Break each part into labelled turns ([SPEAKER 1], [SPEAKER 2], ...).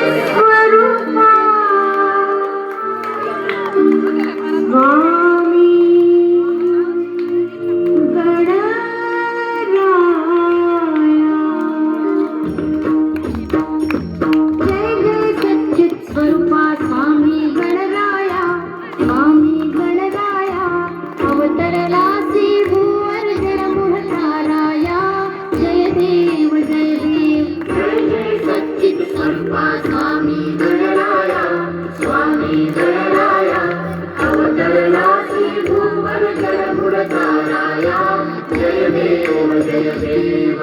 [SPEAKER 1] स्वरूपा स्वामी गणराया जय जय सच्चित स्वरूपा स्वामी गणराया अवतरला श्री भुवर जडमुहताराया जय देव जय जय सच्चित स्वरूपा स्वामी गणराया अवतरला श्री भुवर जडमुहताराया जय देव जय देव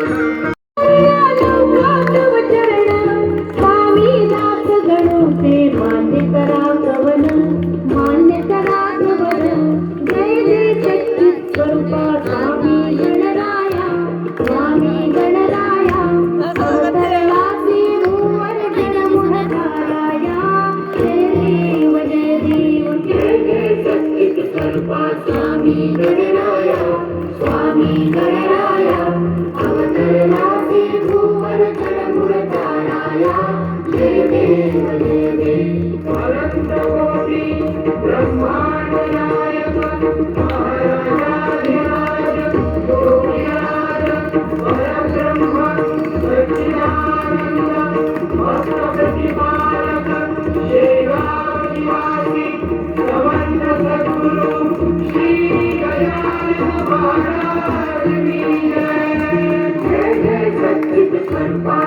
[SPEAKER 1] स्वामी दास गणों से मान्य करा कवन जय जय सच्चित स्वरूपा स्वामी गणराया अवतरला श्री भुवर जडमुहताराया जय देव जय जय सच्चित स्वरूपा स्वामी गणराया अवतरला श्री भुवर जडमुहताराया जय देव जय देव परमकोटि ब्रह्मांड नायक महाराजाधिराज गोविंद परब्रह्म सच्चिदानंद मस्त प्रतिपालक शेवानिवासी समंत सद्गुरु श्री गजानन महाराज की जय जय सच्चित स्वरूपा